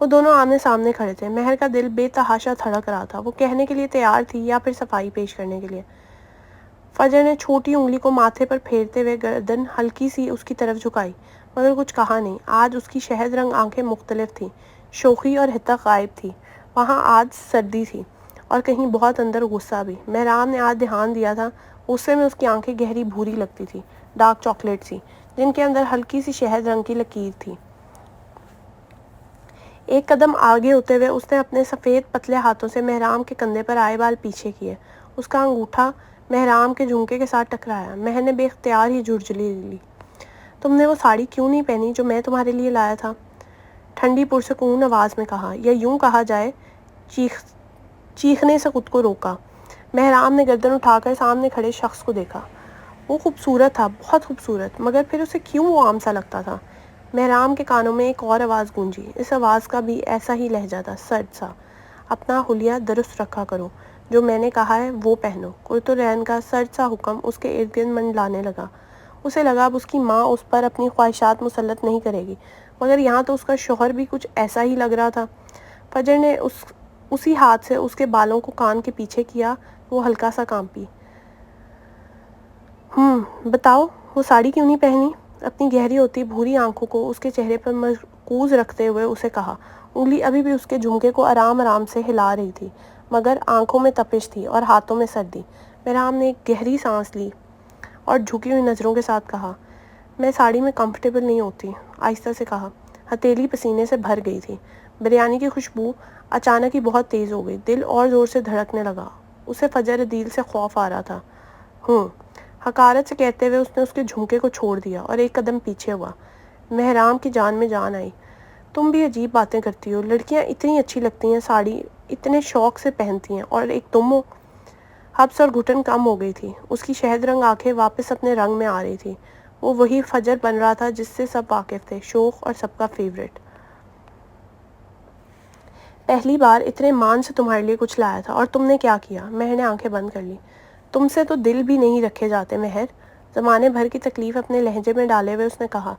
وہ دونوں آمنے سامنے کھڑے تھے۔ مہر کا دل بے تحاشا دھڑک رہا تھا۔ وہ کہنے کے لیے تیار تھی یا پھر صفائی پیش کرنے کے لیے۔ فجر نے چھوٹی انگلی کو ماتھے پر پھیرتے ہوئے گردن ہلکی سی اس کی طرف جھکائی، مگر کچھ کہا نہیں۔ آج اس کی شہد رنگ آنکھیں مختلف تھیں، شوخی اور حدت غائب تھی۔ وہاں آج سردی تھی اور کہیں بہت اندر غصہ بھی۔ مہرام نے آج دھیان دیا تھا، غصے میں اس کی آنکھیں گہری بھوری لگتی تھی، ڈارک چاکلیٹ سی، جن کے اندر ہلکی سی شہد رنگ کی لکیر تھی۔ ایک قدم آگے ہوتے ہوئے اس نے اپنے سفید پتلے ہاتھوں سے مہرام کے کندھے پر آئے بال پیچھے کیے۔ اس کا انگوٹھا مہرام کے جھمکے کے ساتھ ٹکرایا۔ مہر نے بے اختیار ہی جھرجھلی لی۔ تم نے وہ ساڑی کیوں نہیں پہنی جو میں تمہارے لیے لایا تھا؟ ٹھنڈی پرسکون آواز میں کہا، یا یوں کہا جائے چیخنے سے خود کو روکا۔ مہرام نے گردن اٹھا کر سامنے کھڑے شخص کو دیکھا۔ وہ خوبصورت تھا، بہت خوبصورت، مگر پھر اسے کیوں وہ عام سا لگتا تھا؟ مہرام کے کانوں میں ایک اور آواز گونجی۔ اس آواز کا بھی ایسا ہی لہجہ تھا، سرد سا۔ اپنا حلیہ درست رکھا کرو، جو میں نے کہا ہے وہ پہنو۔ کرتالین کا سرد سا حکم اس کے ارد گرد منڈلانے لگا۔ اسے لگا اب اس کی ماں اس پر اپنی خواہشات مسلط نہیں کرے گی، مگر یہاں تو اس کا شوہر بھی کچھ ایسا ہی لگ رہا تھا۔ فجر نے اسی ہاتھ سے اس کے بالوں کو کان کے پیچھے کیا، وہ ہلکا سا کانپی۔ بتاؤ، وہ ساڑی کیوں نہیں پہنی؟ اپنی گہری ہوتی بھوری آنکھوں کو اس کے چہرے پر مرکوز رکھتے ہوئے اسے کہا۔ انگلی ابھی بھی اس کے جھمکے کو آرام آرام سے ہلا رہی تھی، مگر آنکھوں میں تپش تھی اور ہاتھوں میں سردی۔ مہرام نے ایک گہری سانس لی اور جھکی ہوئی نظروں کے ساتھ کہا، میں ساڑی میں کمفرٹیبل نہیں ہوتی، آہستہ سے کہا۔ ہتھیلی پسینے سے بھر گئی تھی۔ بریانی کی خوشبو اچانک ہی بہت تیز ہو گئی، دل اور زور سے دھڑکنے لگا۔ اسے فجر عدیل سے خوف آ رہا تھا۔ حقارت سے کہتے ہوئے اس نے اس کے جھمکے کو چھوڑ دیا اور ایک قدم پیچھے ہوا۔ مہرام کی جان میں جان آئی۔ تم بھی عجیب باتیں کرتی ہو، لڑکیاں اتنی اچھی لگتی ہیں، ساڑی اتنے شوق سے پہنتی ہیں، اور ایک تم ہو۔ حبس اور گھٹن کم ہو گئی تھی۔ اس کی شہد رنگ آنکھیں واپس اپنے رنگ میں آ رہی تھی۔ وہ وہی فجر بن رہا تھا جس سے سب واقف تھے، شوخ اور سب کا فیورٹ۔ پہلی بار اتنے مان سے تمہارے لیے کچھ لایا تھا اور تم نے کیا کیا؟ مہر نے آنکھیں بند کر لی۔ تم سے تو دل بھی نہیں رکھے جاتے مہر، زمانے بھر کی تکلیف اپنے لہجے میں ڈالے ہوئے اس نے کہا۔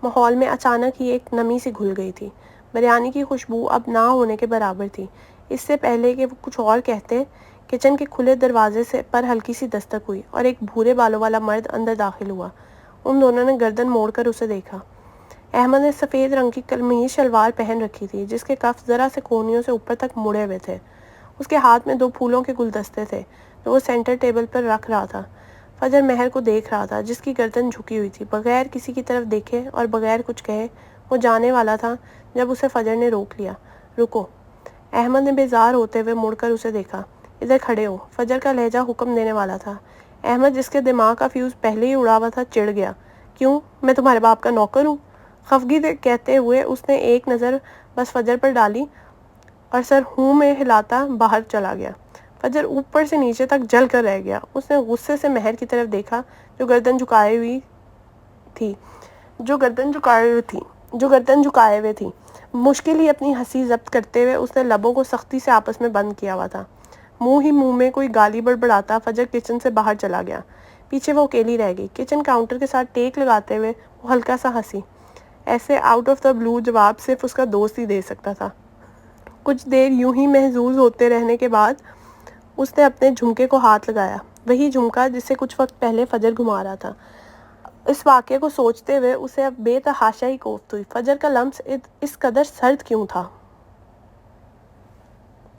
ماحول میں اچانک ہی ایک نمی سی گھل گئی تھی۔ بریانی کی خوشبو اب نہ ہونے کے برابر تھی۔ اس سے پہلے کہ وہ کچھ اور کہتے، کچن کے کھلے دروازے پر ہلکی سی دستک ہوئی اور ایک بھورے بالوں والا مرد اندر داخل ہوا۔ ان دونوں نے گردن موڑ کر اسے دیکھا۔ احمد نے سفید رنگ کی قمیض شلوار پہن رکھی تھی، جس کے کف ذرا سے کونیوں سے اوپر تک مڑے ہوئے تھے۔ اس کے ہاتھ میں 2 پھولوں کے گلدستے تھے جو وہ سینٹر ٹیبل پر رکھ رہا تھا۔ فجر مہر کو دیکھ رہا تھا، جس کی گردن جھکی ہوئی تھی۔ بغیر کسی کی طرف دیکھے اور بغیر کچھ کہے وہ جانے والا تھا جب اسے فجر نے روک لیا۔ رکو۔ احمد نے بیزار ہوتے ہوئے مڑ کر اسے دیکھا۔ ادھر کھڑے ہو، فجر کا لہجہ حکم دینے والا تھا۔ احمد، جس کے دماغ کا فیوز پہلے ہی اڑا ہوا تھا، چڑ گیا۔ کیوں؟ میں تمہارے باپ کا نوکر ہوں؟ خفگی سے کہتے ہوئے اس نے ایک نظر بس فجر پر ڈالی اور سر میں ہلاتا باہر چلا گیا۔ فجر اوپر سے نیچے تک جل کر رہ گیا۔ اس نے غصے سے مہر کی طرف دیکھا جو گردن جھکائے ہوئے تھی۔ مشکل ہی اپنی ہنسی ضبط کرتے ہوئے اس نے لبوں کو سختی سے آپس میں بند کیا ہوا تھا۔ منہ میں کوئی گالی بڑبڑاتا فجر کچن سے باہر چلا گیا۔ پیچھے وہ اکیلی رہ گئی۔ کچن کاؤنٹر کے ساتھ ٹیک لگاتے ہوئے وہ ہلکا سا ہنسی۔ ایسے آؤٹ آف دا بلو جواب صرف اس کا دوست ہی دے سکتا تھا۔ کچھ دیر یوں ہی محظوظ ہوتے رہنے کے بعد اس نے اپنے جھمکے کو ہاتھ لگایا، وہی جھمکا جسے کچھ وقت پہلے فجر گھما رہا تھا۔ اس واقعے کو سوچتے ہوئے اسے اب بے تحاشا ہی کوفت ہوئی۔ فجر کا لمس اس قدر سرد کیوں تھا؟